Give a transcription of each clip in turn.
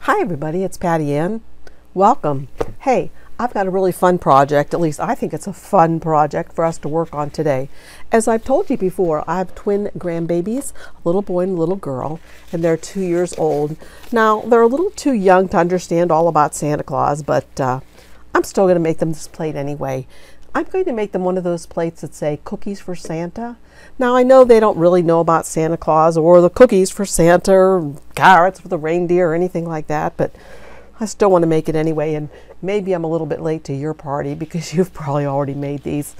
Hi everybody, it's Patty Ann. Welcome. Hey, I've got a really fun project, at least I think it's a fun project for us to work on today. As I've told you before, I have twin grandbabies, a little boy and a little girl, and they're 2 years old. Now, they're a little too young to understand all about Santa Claus, but I'm still going to make them this plate anyway. I'm going to make them one of those plates that say cookies for Santa. Now I know they don't really know about Santa Claus or the cookies for Santa or carrots for the reindeer or anything like that, but I still want to make it anyway, and maybe I'm a little bit late to your party because you've probably already made these.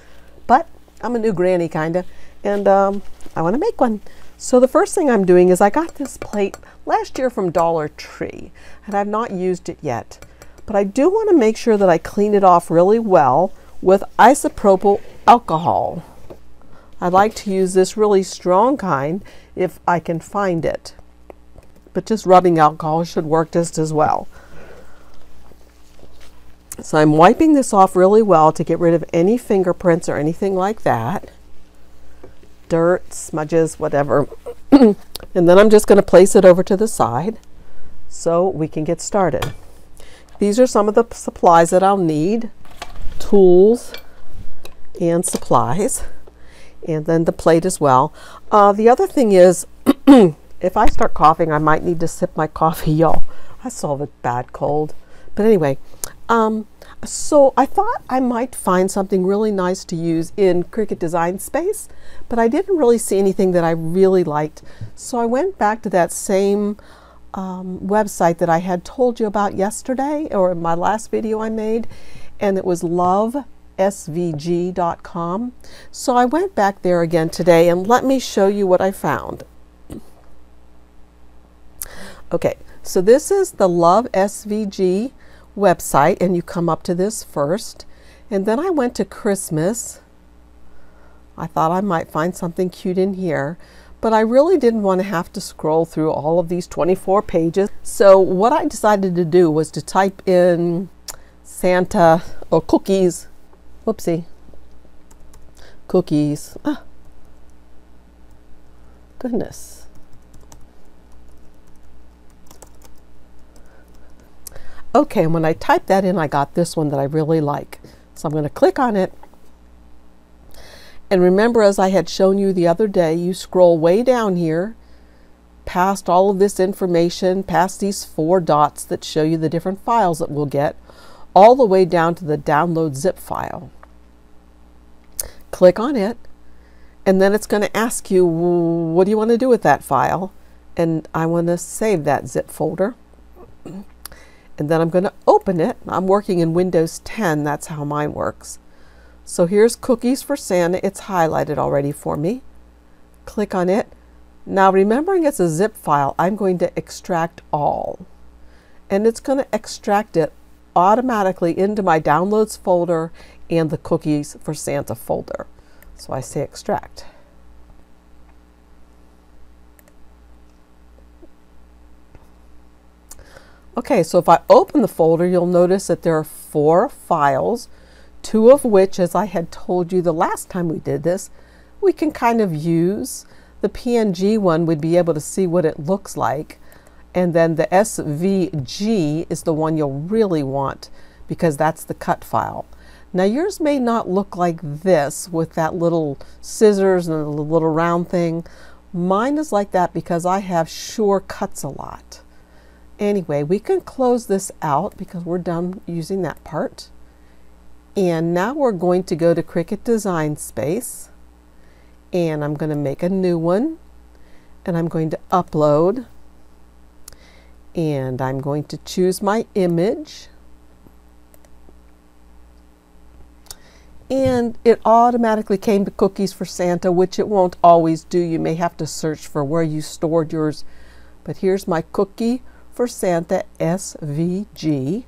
But I'm a new granny kinda, and I want to make one. So the first thing I'm doing is I got this plate last year from Dollar Tree, and I've not used it yet. But I do want to make sure that I clean it off really well with isopropyl alcohol. I like to use this really strong kind if I can find it, but just rubbing alcohol should work just as well. So I'm wiping this off really well to get rid of any fingerprints or anything like that, dirt, smudges, whatever. And then I'm just going to place it over to the side so we can get started. These are some of the supplies that I'll need: tools and supplies, and then the plate as well. The other thing is, if I start coughing, I might need to sip my coffee, y'all. I still have a bad cold. But anyway, so I thought I might find something really nice to use in Cricut Design Space, but I didn't really see anything that I really liked. So I went back to that same website that I had told you about yesterday, or in my last video I made, and it was SVG.com. So I went back there again today, and let me show you what I found. Okay, so this is the Love SVG website, and you come up to this first, and then I went to Christmas. I thought I might find something cute in here, but I really didn't want to have to scroll through all of these 24 pages. So what I decided to do was to type in Santa or cookies. Whoopsie. Cookies. Ah. Goodness. Okay, and when I typed that in, I got this one that I really like. So I'm going to click on it. And remember, as I had shown you the other day, you scroll way down here, past all of this information, past these 4 dots that show you the different files that we'll get, all the way down to the download zip file. Click on it, and then it's going to ask you, what do you want to do with that file? And I want to save that zip folder. And then I'm going to open it. I'm working in Windows 10, that's how mine works. So here's Cookies for Santa. It's highlighted already for me. Click on it. Now, remembering it's a zip file, I'm going to extract all. And it's going to extract it automatically into my downloads folder and the Cookies for Santa folder. So I say extract. Okay, so if I open the folder, you'll notice that there are 4 files, 2 of which, as I had told you the last time we did this, we can kind of use. The PNG one would be able to see what it looks like, and then the SVG is the one you'll really want because that's the cut file. Now yours may not look like this with that little scissors and the little round thing. Mine is like that because I have Sure Cuts a lot. Anyway, we can close this out because we're done using that part. And now we're going to go to Cricut Design Space, and I'm going to make a new one, and I'm going to upload, and I'm going to choose my image, and it automatically came to Cookies for Santa, which it won't always do. You may have to search for where you stored yours, but here's my Cookie for Santa SVG.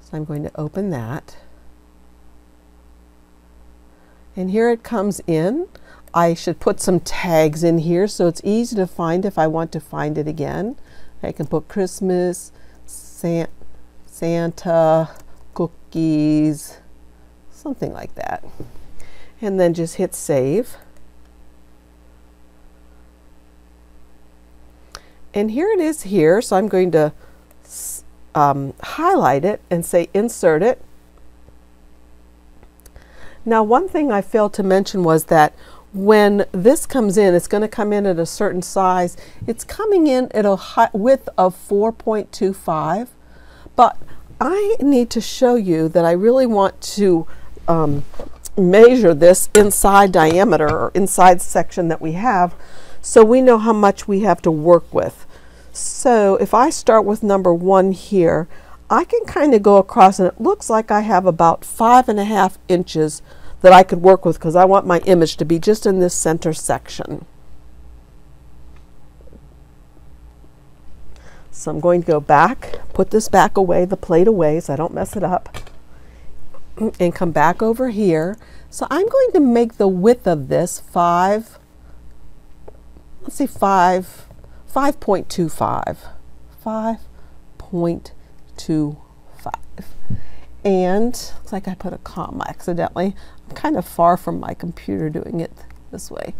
So I'm going to open that. And here it comes in. I should put some tags in here so it's easy to find if I want to find it again. I can put Christmas, Santa, cookies, something like that. And then just hit save. And here it is here, so I'm going to highlight it and say insert it. Now, one thing I failed to mention was that when this comes in, it's going to come in at a certain size. It's coming in at a width of 4.25, but I need to show you that I really want to measure this inside diameter or inside section that we have, so we know how much we have to work with. So if I start with number 1 here, I can kind of go across, and it looks like I have about 5.5 inches that I could work with, because I want my image to be just in this center section. So I'm going to go back, put this back away, the plate away, so I don't mess it up, and come back over here. So I'm going to make the width of this 5.25. 5.25. And looks like I put a comma accidentally. I'm kind of far from my computer doing it this way.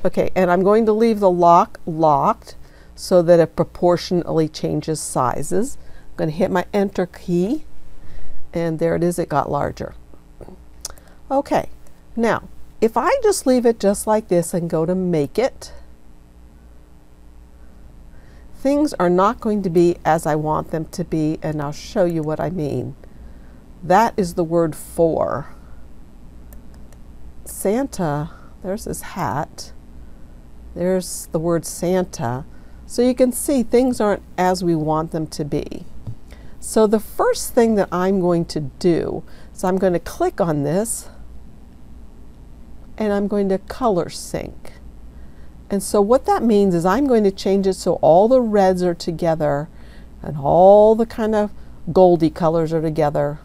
Okay, and I'm going to leave the lock locked so that it proportionately changes sizes. I'm going to hit my enter key, and there it is, it got larger. Okay, now if I just leave it just like this and go to make it, things are not going to be as I want them to be, and I'll show you what I mean. That is the word for. Santa, there's his hat. There's the word Santa. So you can see things aren't as we want them to be. So the first thing that I'm going to do is I'm going to click on this, and I'm going to color sync. And so what that means is I'm going to change it so all the reds are together and all the kind of goldy colors are together.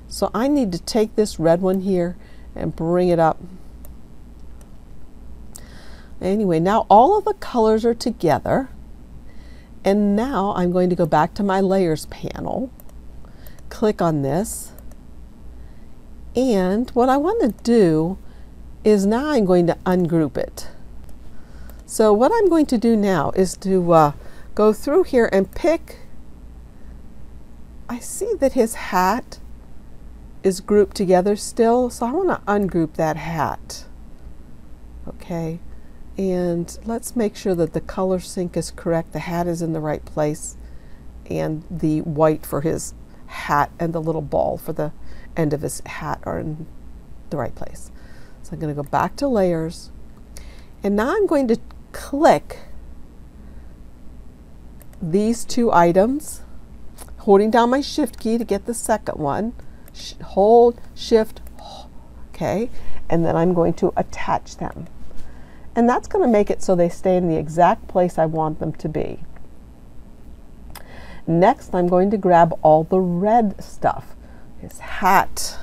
So I need to take this red one here and bring it up. Anyway, now all of the colors are together. And now I'm going to go back to my layers panel, click on this, and what I want to do is now I'm going to ungroup it. So what I'm going to do now is to go through here and pick. I see that his hat is grouped together still, so I want to ungroup that hat. Okay, and let's make sure that the color sync is correct, the hat is in the right place, and the white for his hat and the little ball for the end of his hat are in the right place. So I'm going to go back to layers, and now I'm going to click these two items, holding down my shift key to get the second one, hold shift, okay, and then I'm going to attach them, and that's going to make it so they stay in the exact place I want them to be. Next, I'm going to grab all the red stuff, his hat,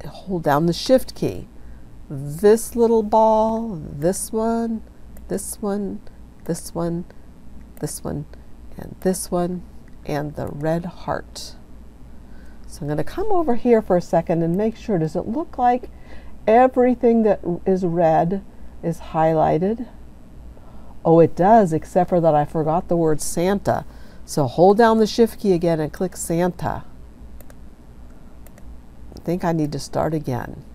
hold down the shift key, this little ball, this one, this one, this one, this one, and this one, and the red heart. So I'm going to come over here for a second and make sure, does it look like everything that is red is highlighted? Oh, it does, except for that I forgot the word Santa. So hold down the shift key again and click Santa. I think I need to start again.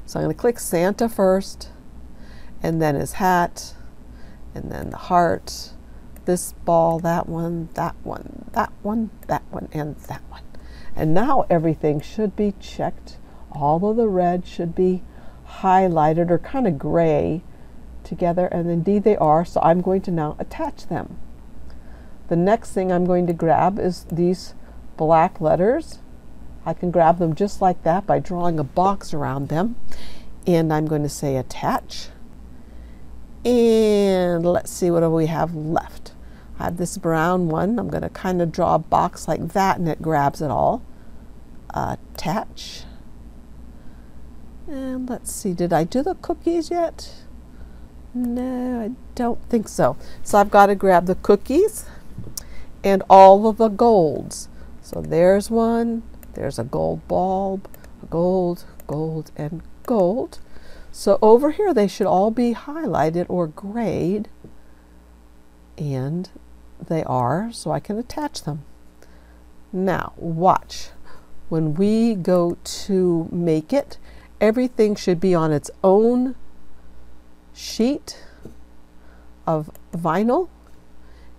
So I'm going to click Santa first, and then his hat, and then the heart, this ball, that one, that one, that one, that one, and that one. And now everything should be checked. All of the red should be highlighted or kind of gray together, and indeed they are, so I'm going to now attach them. The next thing I'm going to grab is these black letters. I can grab them just like that by drawing a box around them, and I'm going to say attach, and let's see what do we have left. I have this brown one. I'm going to kind of draw a box like that, and it grabs it all. Attach, and let's see, did I do the cookies yet? No, I don't think so. So I've got to grab the cookies and all of the golds. So there's one, there's a gold bulb, a gold, gold, and gold. So over here they should all be highlighted or grayed, and they are so I can attach them. Now watch. When we go to make it, everything should be on its own sheet of vinyl,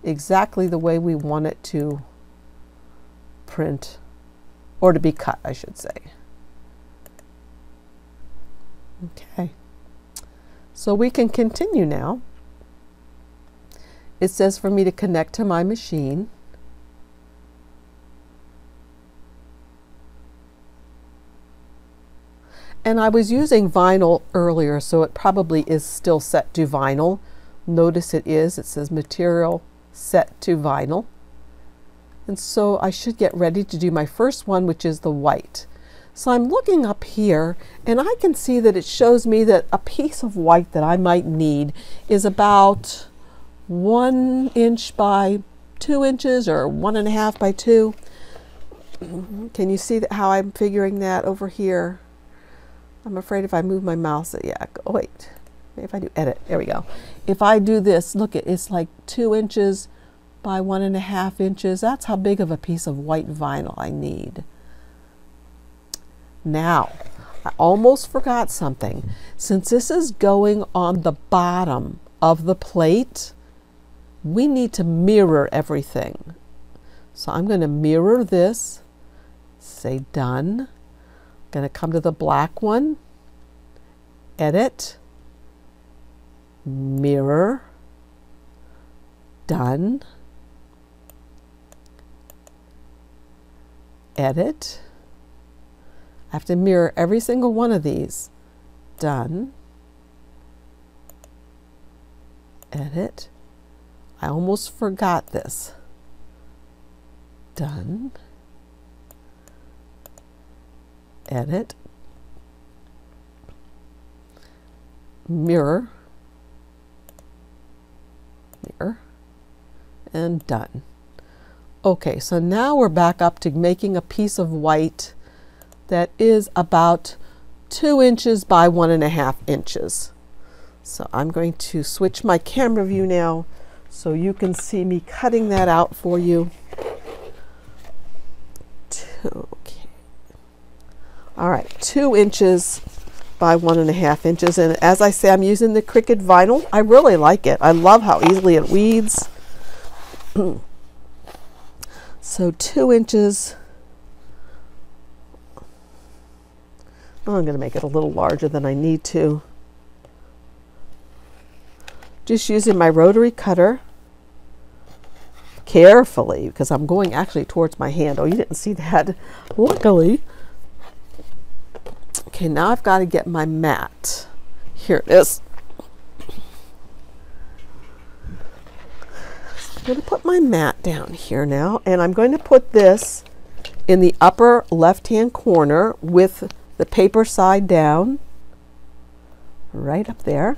exactly the way we want it to print, or to be cut, I should say. Okay, so we can continue now. It says for me to connect to my machine. And I was using vinyl earlier, so it probably is still set to vinyl. Notice it is. It says material set to vinyl. And so I should get ready to do my first one, which is the white. So I'm looking up here, and I can see that it shows me that a piece of white that I might need is about 1 inch by 2 inches, or 1.5 by 2. Can you see how I'm figuring that over here? I'm afraid if I move my mouse, yeah, oh wait, if I do edit, there we go. If I do this, look, it's like 2 inches by 1.5 inches. That's how big of a piece of white vinyl I need. Now, I almost forgot something. Since this is going on the bottom of the plate, we need to mirror everything. So I'm going to mirror this, say done. Going to come to the black one, edit, mirror, done, edit. I have to mirror every single one of these, done, edit. I almost forgot this, done, edit, mirror, mirror, and done. Okay, so now we're back up to making a piece of white that is about 2 inches by 1.5 inches. So I'm going to switch my camera view now so you can see me cutting that out for you. Okay. All right, 2 inches by 1.5 inches. And as I say, I'm using the Cricut vinyl. I really like it. I love how easily it weeds. So 2 inches. Oh, I'm going to make it a little larger than I need to. Just using my rotary cutter carefully, because I'm going actually towards my hand. Oh, you didn't see that. Luckily. Okay, now I've got to get my mat. Here it is. I'm going to put my mat down here now, and I'm going to put this in the upper left-hand corner with the paper side down, right up there.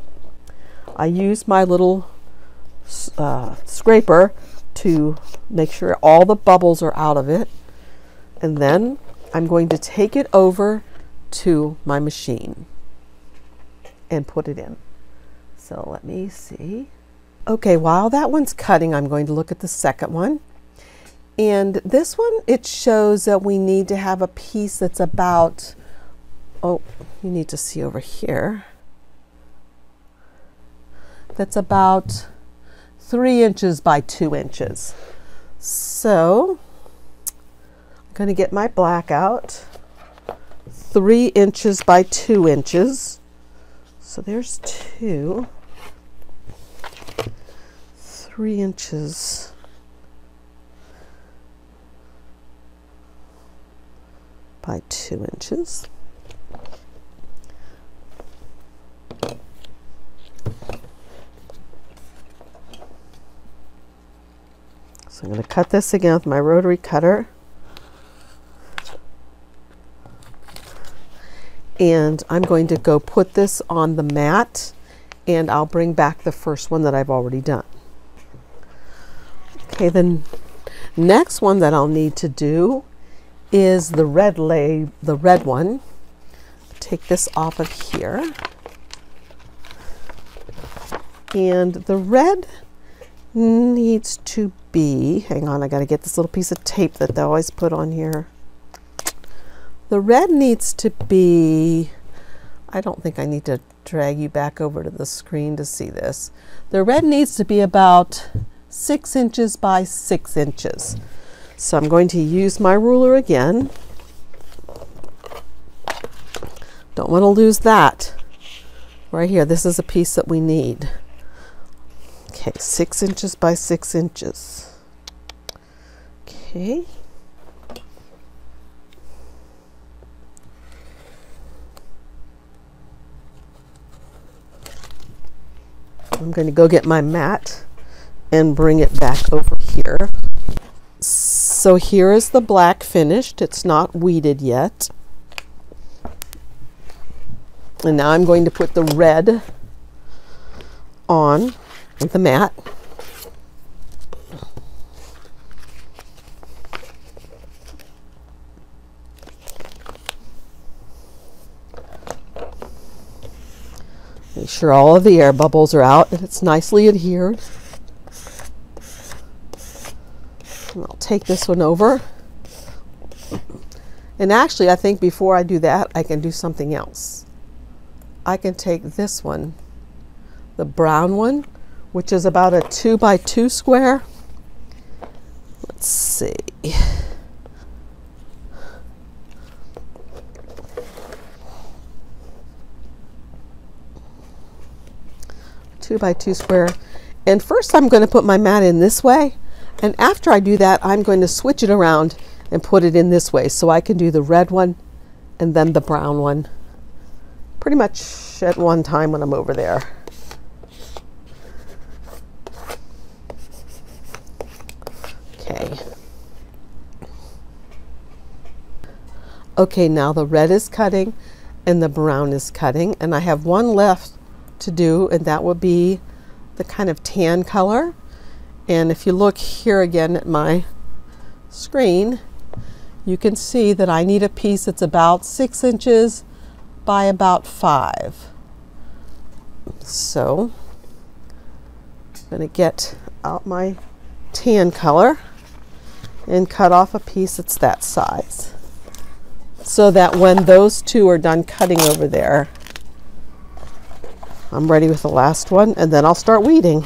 I use my little scraper to make sure all the bubbles are out of it, and then I'm going to take it over to my machine and put it in. So let me see. Okay, while that one's cutting, I'm going to look at the second one. And this one, it shows that we need to have a piece that's about, oh, you need to see over here, that's about 3 inches by 2 inches. So I'm going to get my black out. 3 inches by 2 inches. So there's 2. 3 inches by 2 inches. So I'm going to cut this again with my rotary cutter. And I'm going to go put this on the mat, and I'll bring back the first one that I've already done. Okay, the next one that I'll need to do is the red one. Take this off of here. And the red needs to be, hang on, I got to get this little piece of tape that they always put on here. The red needs to be, I don't think I need to drag you back over to the screen to see this. The red needs to be about 6 inches by 6 inches. So I'm going to use my ruler again. Don't want to lose that. Right here, this is a piece that we need. Okay, 6 inches by 6 inches. Okay. I'm going to go get my mat and bring it back over here. So here is the black finished. It's not weeded yet. And now I'm going to put the red on the mat. Make sure all of the air bubbles are out and it's nicely adhered. And I'll take this one over. And actually, I think before I do that, I can do something else. I can take this one, the brown one, which is about a 2 by 2 square. Let's see. Two by 2 square. And first I'm going to put my mat in this way. And after I do that, I'm going to switch it around and put it in this way. So I can do the red one and then the brown one pretty much at one time when I'm over there. Okay. Okay, now the red is cutting and the brown is cutting, and I have one left to do, and that would be the kind of tan color. And if you look here again at my screen, you can see that I need a piece that's about 6 inches by about 5. So I'm going to get out my tan color and cut off a piece that's that size, so that when those two are done cutting over there, I'm ready with the last one, and then I'll start weeding.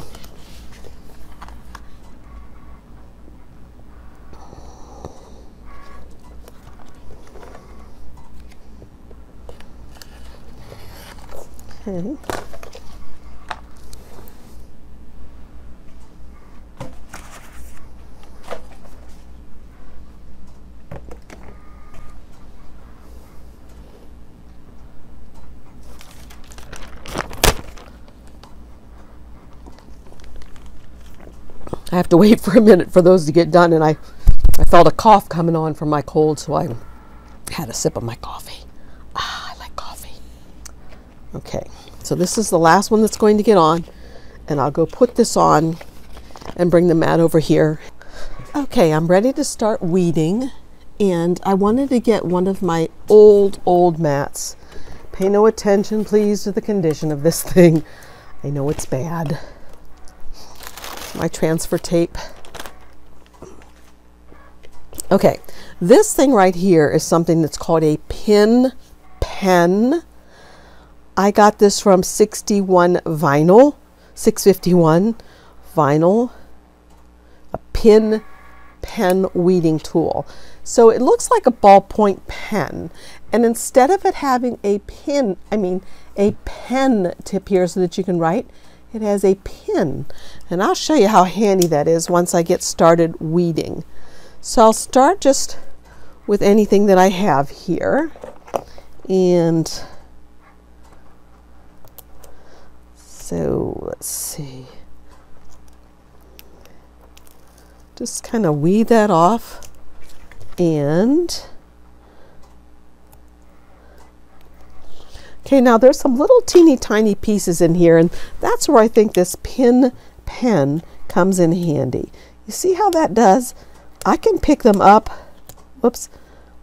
Okay. I have to wait for a minute for those to get done, and I felt a cough coming on from my cold, so I had a sip of my coffee. I like coffee. Okay, so this is the last one that's going to get on, and I'll go put this on and bring the mat over here. Okay, I'm ready to start weeding, and I wanted to get one of my old mats. Pay no attention, please, to the condition of this thing. I know it's bad. My transfer tape. Okay, this thing right here is something that's called a pin pen. I got this from 651 vinyl, a pin pen weeding tool. So it looks like a ballpoint pen, and instead of it having a pen tip here so that you can write, it has a pin, and I'll show you how handy that is once I get started weeding. So I'll start just with anything that I have here, and so let's see, just kind of weed that off, and okay, now there's some little teeny tiny pieces in here, and that's where I think this pin pen comes in handy. You see how that does? I can pick them up, whoops,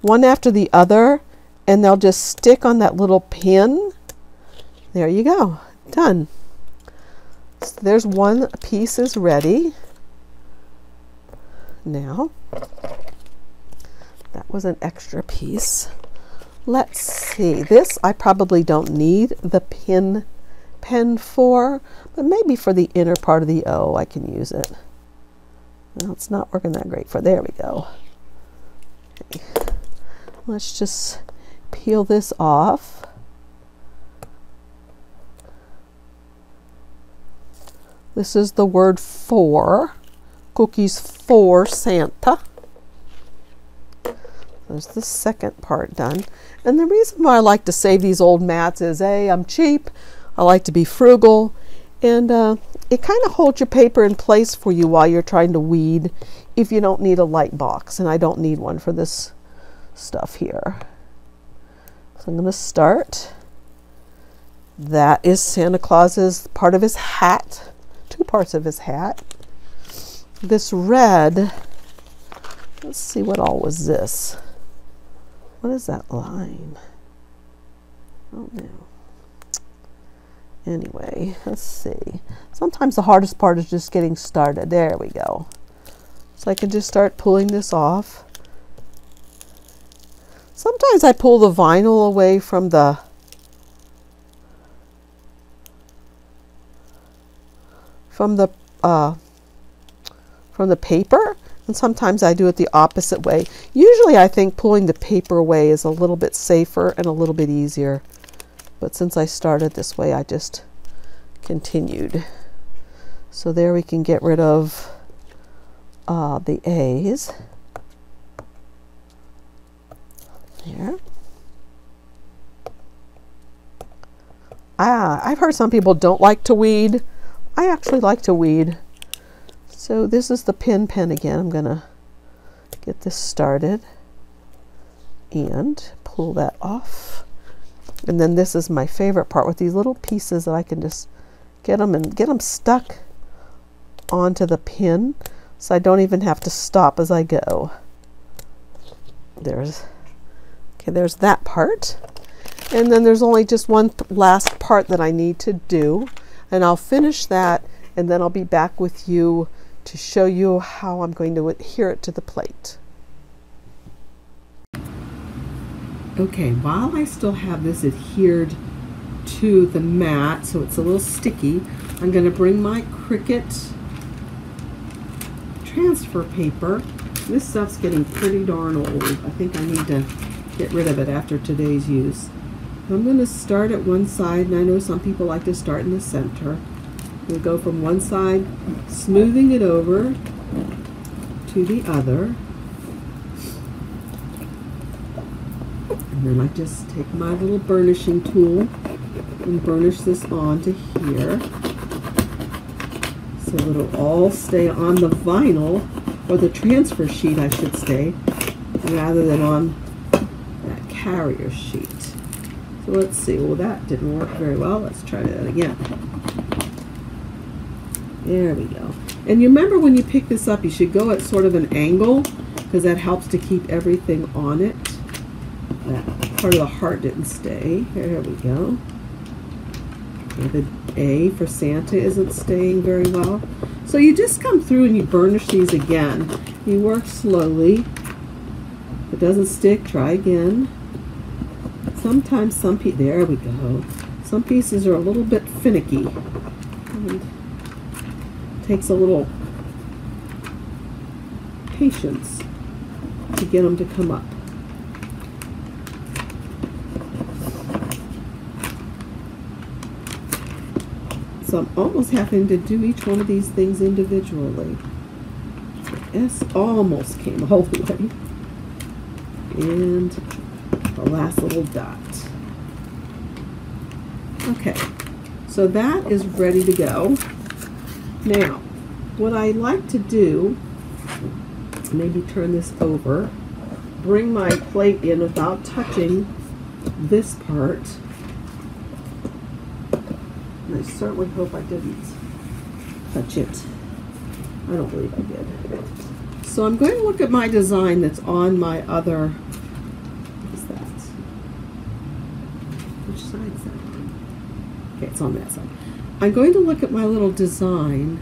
one after the other, and they'll just stick on that little pin. There you go, done. So there's one piece is ready. Now, that was an extra piece. Let's see, this I probably don't need the pen for, but maybe for the inner part of the O I can use it. Well, it's not working that great for, there we go. Okay. Let's just peel this off. This is the word for, cookies for Santa. There's the second part done. And the reason why I like to save these old mats is A, I'm cheap, I like to be frugal, and it kind of holds your paper in place for you while you're trying to weed if you don't need a light box, and I don't need one for this stuff here. So I'm going to start. That is Santa Claus's part of his hat, two parts of his hat. This red, let's see, what all was this? What is that line? Oh no. Anyway, let's see. Sometimes the hardest part is just getting started. There we go. So I can just start pulling this off. Sometimes I pull the vinyl away from the paper, and sometimes I do it the opposite way. Usually I think pulling the paper away is a little bit safer and a little bit easier, but since I started this way I just continued. So there we can get rid of the A's. There. I've heard some people don't like to weed. I actually like to weed. So this is the pen again. I'm gonna get this started and pull that off. And then this is my favorite part with these little pieces that I can just get them stuck onto the pin, so I don't even have to stop as I go. There's that part. And then there's only just one last part that I need to do, and I'll finish that, and then I'll be back with you to show you how I'm going to adhere it to the plate. Okay, while I still have this adhered to the mat, so it's a little sticky, I'm going to bring my Cricut transfer paper. This stuff's getting pretty darn old. I think I need to get rid of it after today's use. I'm going to start at one side, and I know some people like to start in the center. I'm going to go from one side, smoothing it over to the other. And then I just take my little burnishing tool and burnish this onto here so it'll all stay on the vinyl, or the transfer sheet I should say, rather than on that carrier sheet. So let's see, well that didn't work very well. Let's try that again. There we go. And you remember when you pick this up, you should go at sort of an angle, because that helps to keep everything on it. That part of the heart didn't stay. There we go. Okay, the A for Santa isn't staying very well. So you just come through and you burnish these again. You work slowly. If it doesn't stick, try again. Sometimes there we go. Some pieces are a little bit finicky. And it takes a little patience to get them to come up. So I'm almost having to do each one of these things individually. S almost came all the way. And the last little dot. Okay, so that is ready to go. Now, what I like to do, maybe turn this over, bring my plate in without touching this part. And I certainly hope I didn't touch it. I don't believe I did. So I'm going to look at my design that's on my other, what is that? Which side is that on? Okay, it's on that side. I'm going to look at my little design,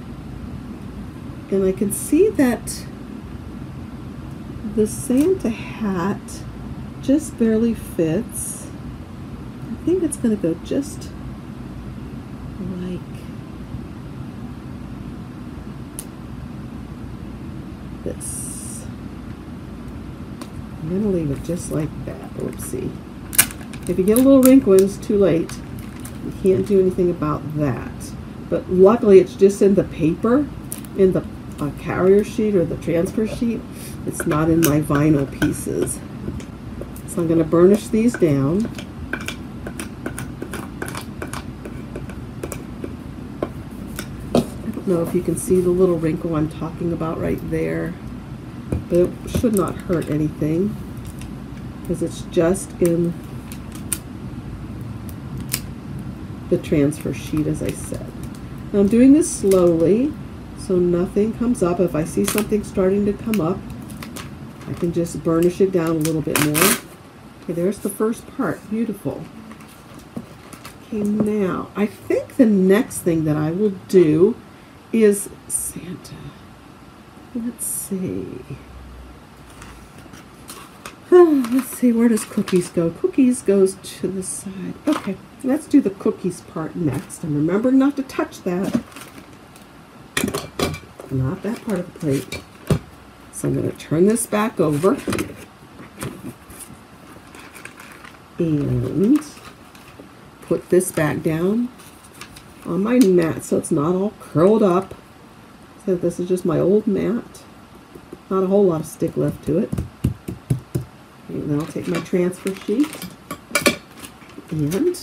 and I can see that the Santa hat just barely fits. I think it's going to go just like this. I'm going to leave it just like that. Oopsie. If you get a little wrinkle, it's too late. You can't do anything about that. But luckily it's just in the paper, in the carrier sheet or the transfer sheet. It's not in my vinyl pieces. So I'm going to burnish these down. I don't know if you can see the little wrinkle I'm talking about right there, but it should not hurt anything because it's just in the transfer sheet, as I said. Now I'm doing this slowly so nothing comes up. If I see something starting to come up, I can just burnish it down a little bit more. Okay, there's the first part. Beautiful. Okay, now I think the next thing that I will do is Santa. Let's see. Let's see, where does cookies go? Cookies goes to the side. Okay, let's do the cookies part next. And remember not to touch that. Not that part of the plate. So I'm going to turn this back over. And put this back down on my mat so it's not all curled up. So this is just my old mat. Not a whole lot of stick left to it. And then I'll take my transfer sheet and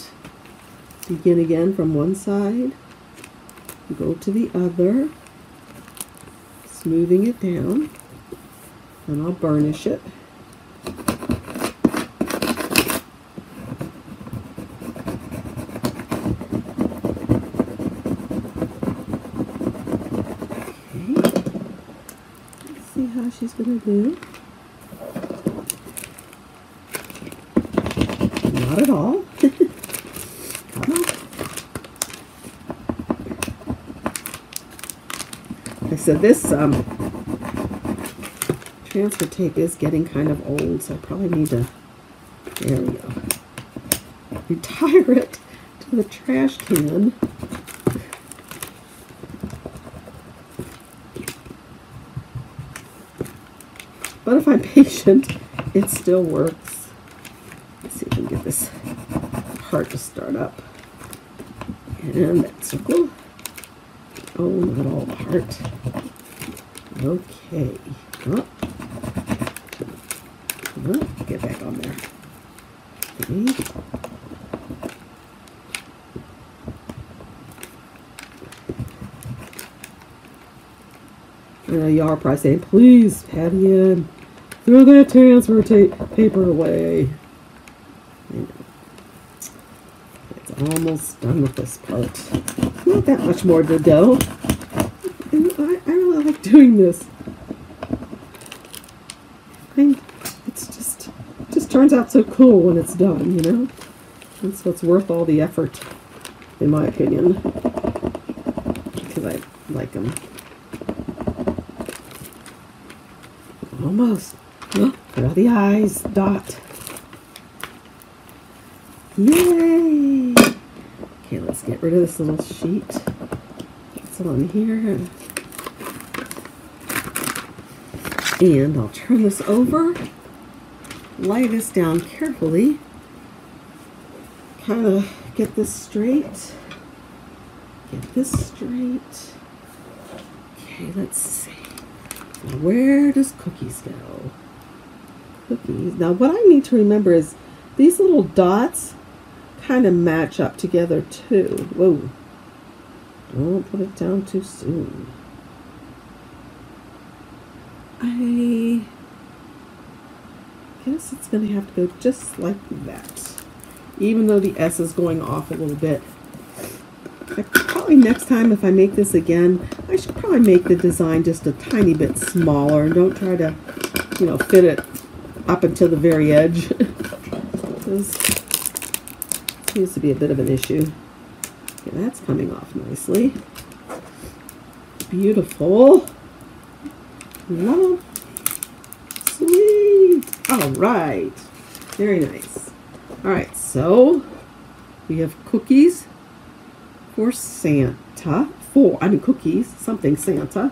begin again from one side, go to the other, smoothing it down, and I'll burnish it. Okay, let's see how she's going to do. Not at all. Come on. I said this transfer tape is getting kind of old, so I probably need to, there we go, retire it to the trash can. But if I'm patient, it still works. Let's see if we can get this part to start up. And that circle. Oh, not all the heart. Okay. Oh. Oh, get back on there. Okay. I know y'all are probably saying, please, Patty Ann, throw that transfer paper away. It's almost done with this part. Not that much more to go. And I really like doing this. It just turns out so cool when it's done, you know? That's what's worth all the effort, in my opinion. Because I like them. Almost. Oh, there are the eyes. Dot. Yay! Okay, let's get rid of this little sheet. It's on here. And I'll turn this over. Lay this down carefully. Kind of get this straight. Get this straight. Okay, let's see. Now, where does cookies go? Cookies. Now, what I need to remember is these little dots kind of match up together too. Whoa. Don't put it down too soon. I guess it's going to have to go just like that. Even though the S is going off a little bit. Probably next time if I make this again, I should probably make the design just a tiny bit smaller and don't try to, you know, fit it up until the very edge. This seems to be a bit of an issue. Okay, that's coming off nicely. Beautiful. Love. Sweet. All right. Very nice. All right, so we have cookies for Santa. Cookies, something Santa.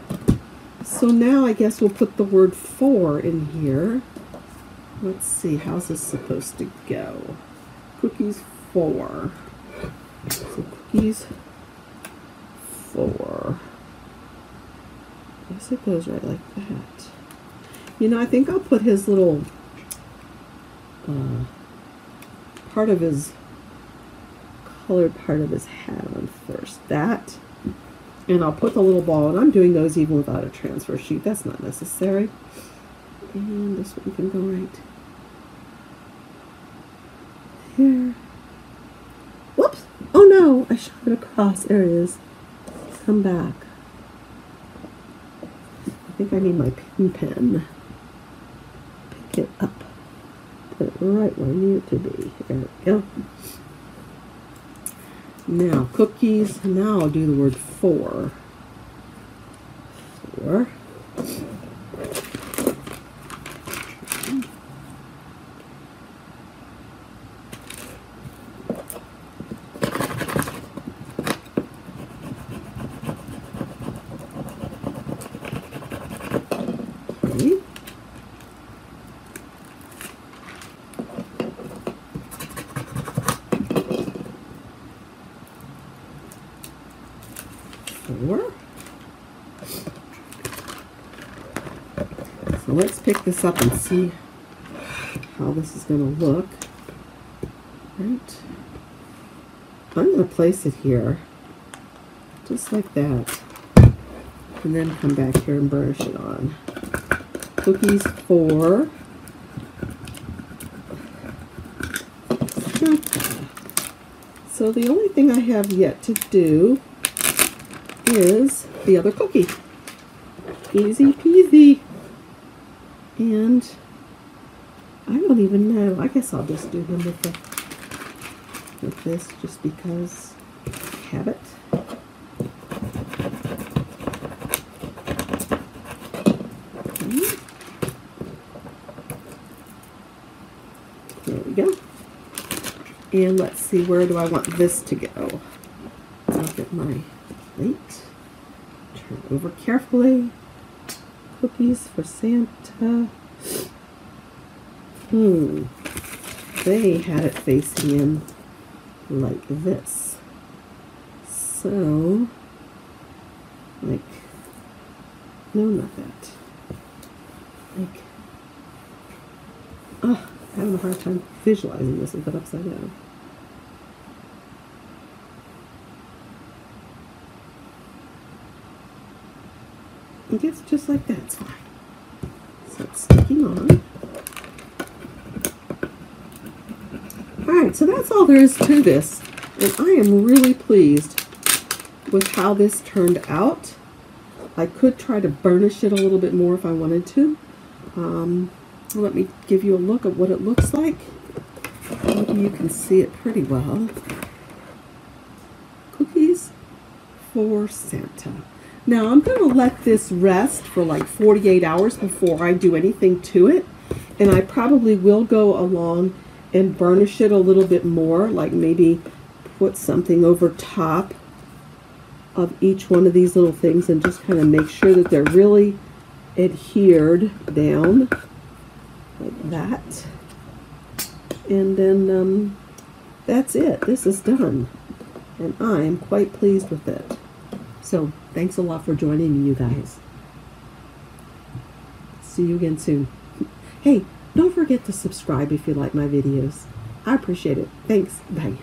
So now I guess we'll put the word for in here. Let's see, how's this supposed to go? Cookies for. So cookies for. I guess it goes right like that. You know, I think I'll put his little part of his colored part of his hat on first. That. And I'll put the little ball, and I'm doing those even without a transfer sheet. That's not necessary. And this one can go right here. Whoops! Oh no! I shot it across. There it is. Come back. I think I need my pen. Pick it up. Put it right where I need it to be. There we go. Now, cookies. Now I'll do the word for. For. Okay. So let's pick this up and see how this is going to look. Right. I'm going to place it here, just like that, and then come back here and burnish it on. Cookies for Santa. So the only thing I have yet to do is the other cookie. Easy peasy. And I don't even know. I guess I'll just do them with this just because I have it. Okay. There we go. And let's see, where do I want this to go? I'll get my plate. Turn it over carefully. Cookies for Santa. They had it facing in like this. So, like, no, not that. Like, I'm having a hard time visualizing this with it upside down. I guess just like that, it's fine. So it's sticking on. Alright, so that's all there is to this. And I am really pleased with how this turned out. I could try to burnish it a little bit more if I wanted to. Let me give you a look at what it looks like. Maybe you can see it pretty well. Cookies for Santa. Now I'm going to let this rest for like 48 hours before I do anything to it. And I probably will go along and burnish it a little bit more, like maybe put something over top of each one of these little things and just kind of make sure that they're really adhered down like that. And then that's it. This is done. And I am quite pleased with it. So, thanks a lot for joining me, you guys. See you again soon. Hey, don't forget to subscribe if you like my videos. I appreciate it. Thanks. Bye.